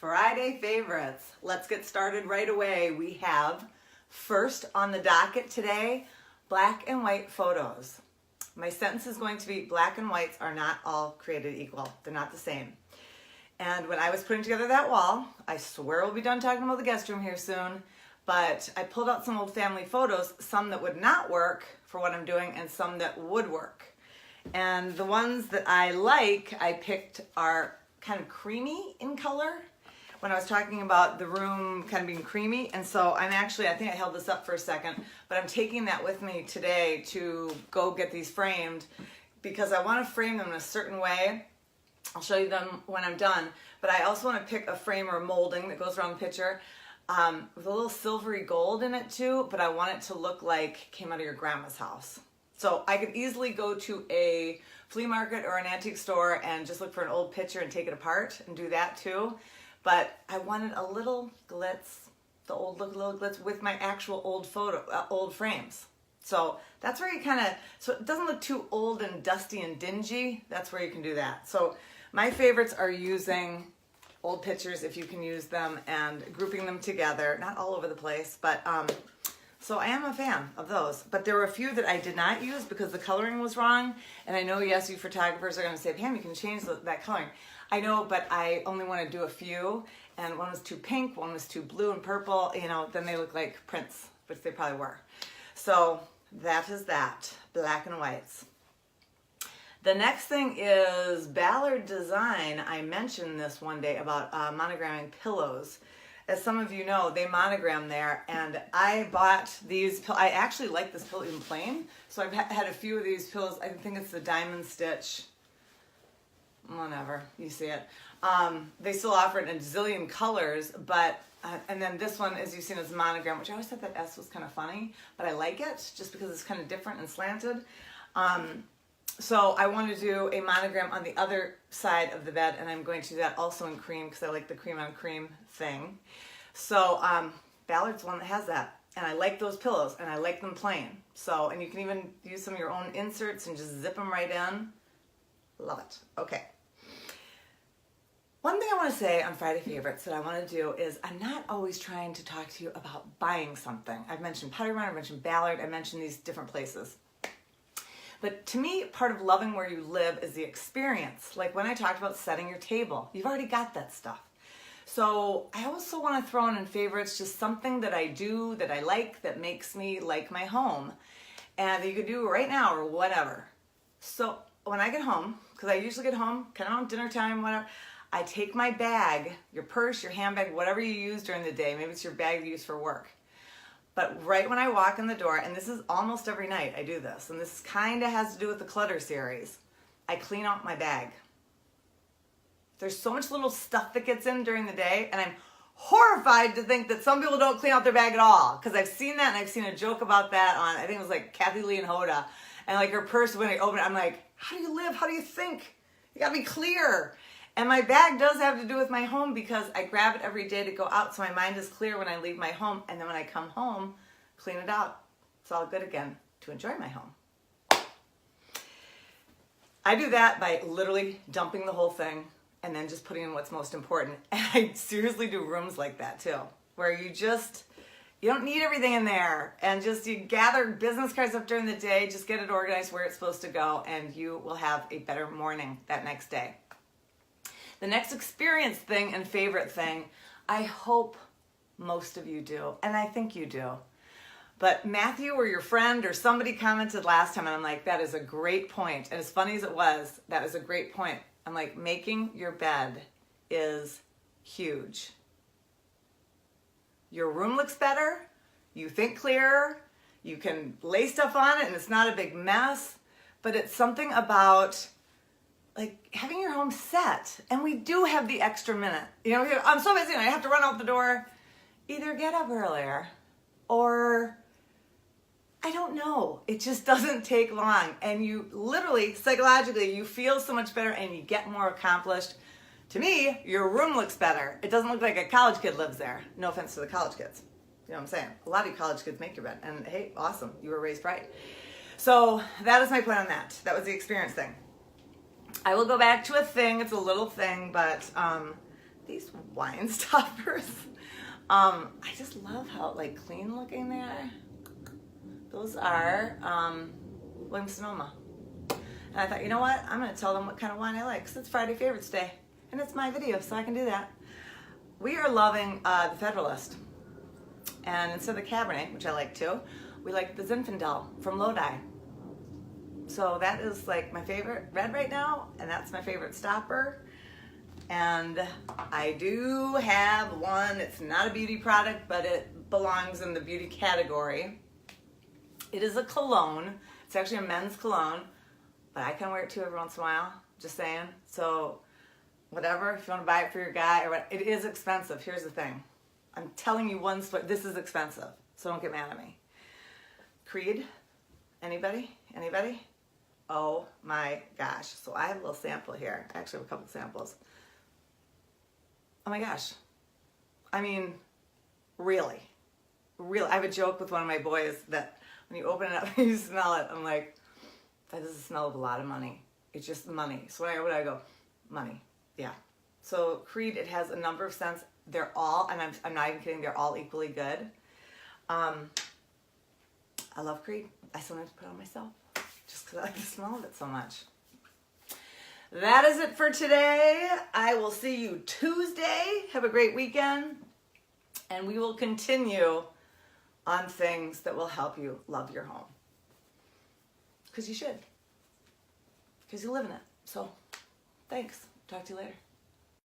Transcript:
Friday favorites. Let's get started right away. We have first on the docket today, black and white photos. My sentence is going to be black and whites are not all created equal. They're not the same. And when I was putting together that wall, I swear we'll be done talking about the guest room here soon, but I pulled out some old family photos, some that would not work for what I'm doing and some that would work. And the ones that I like, I picked are kind of creamy in color when I was talking about the room kind of being creamy. And so I think I held this up for a second, but I'm taking that with me today to go get these framed because I want to frame them in a certain way. I'll show you them when I'm done, but I also want to pick a frame or molding that goes around the picture with a little silvery gold in it too, but I want it to look like it came out of your grandma's house. So I could easily go to a flea market or an antique store and just look for an old picture and take it apart and do that too. But I wanted a little glitz, the old look, little glitz with my actual old old frames. So that's where you so it doesn't look too old and dusty and dingy. That's where you can do that. So my favorites are using old pictures if you can use them and grouping them together, not all over the place, but so I am a fan of those. But there were a few that I did not use because the coloring was wrong. And I know, yes, you photographers are going to say, Pam, you can change that coloring. I know, but I only want to do a few. And one was too pink, one was too blue and purple. You know, then they look like prints, which they probably were. So that is that, black and whites. The next thing is Ballard Design. I mentioned this one day about monogramming pillows. As some of you know, they monogram there, and I bought these. I actually like this pillow in plain, so I've had a few of these pillows. I think it's the diamond stitch. Whatever, you see it. They still offer it in a zillion colors, but and then this one, as you've seen, is monogram, which I always thought that S was kind of funny, but I like it just because it's kind of different and slanted. So I want to do a monogram on the other side of the bed, and I'm going to do that also in cream because I like the cream on cream thing. So Ballard's one that has that, and I like those pillows, and I like them plain. So, and you can even use some of your own inserts and just zip them right in. Love it. Okay. One thing I want to say on Friday Favorites that I want to do is I'm not always trying to talk to you about buying something. I've mentioned Pottery Barn, I've mentioned Ballard, I mentioned these different places. But to me, part of loving where you live is the experience. Like when I talked about setting your table, you've already got that stuff. So I also want to throw in favorites just something that I do, that I like, that makes me like my home. And that you could do right now or whatever. So when I get home, because I usually get home kind of around dinner time, whatever, I take my bag, your purse, your handbag, whatever you use during the day. Maybe it's your bag you use for work. But right when I walk in the door, and this is almost every night I do this, and this kind of has to do with the clutter series, I clean out my bag. There's so much little stuff that gets in during the day, and I'm horrified to think that some people don't clean out their bag at all, because I've seen that, and I've seen a joke about that on, I think it was like Kathy Lee and Hoda, and like her purse, when I open it, I'm like, how do you live? How do you think? You gotta be clear. And my bag does have to do with my home because I grab it every day to go out, so my mind is clear when I leave my home, and then when I come home, clean it out. It's all good again to enjoy my home. I do that by literally dumping the whole thing and then just putting in what's most important. And I seriously do rooms like that too, where you don't need everything in there, and just you gather business cards up during the day, just get it organized where it's supposed to go, and you will have a better morning that next day. The next experience thing and favorite thing, I hope most of you do, and I think you do. But Matthew or your friend or somebody commented last time, and I'm like, that is a great point. And as funny as it was, that is a great point. I'm like, making your bed is huge. Your room looks better, you think clearer, you can lay stuff on it and it's not a big mess, but it's something about like having your home set. And we do have the extra minute. You know, I'm so busy and I have to run out the door. Either get up earlier or I don't know. It just doesn't take long. And you literally, psychologically, you feel so much better and you get more accomplished. To me, your room looks better. It doesn't look like a college kid lives there. No offense to the college kids. You know what I'm saying? A lot of you college kids make your bed. And hey, awesome. You were raised right. So that is my point on that. That was the experience thing. I will go back to a thing. It's a little thing, but these wine stoppers. I just love how like clean looking they are. Those are Williams Sonoma. And I thought, you know what? I'm going to tell them what kind of wine I like because it's Friday Favorites Day. And it's my video, so I can do that. We are loving the Federalist. And instead of the Cabernet, which I like too, we like the Zinfandel from Lodi. So that is like my favorite red right now, and that's my favorite stopper. And I do have one, it's not a beauty product, but it belongs in the beauty category. It is a cologne. It's actually a men's cologne, but I can wear it too every once in a while, just saying. So whatever, if you want to buy it for your guy or what, it is expensive. Here's the thing. I'm telling you this is expensive, so don't get mad at me. Creed, anybody? Anybody? Oh my gosh. So I have a little sample here. I actually have a couple samples. Oh my gosh. I mean, really. I have a joke with one of my boys that when you open it up and you smell it, I'm like, that is the smell of a lot of money. It's just money. So when I go, money. Yeah. So Creed, it has a number of scents. They're all, and I'm not even kidding, they're all equally good. I love Creed. I sometimes put it on myself just because I like the smell of it so much. That is it for today. I will see you Tuesday. Have a great weekend. And we will continue on things that will help you love your home. Because you should. Because you live in it. So, thanks. Talk to you later.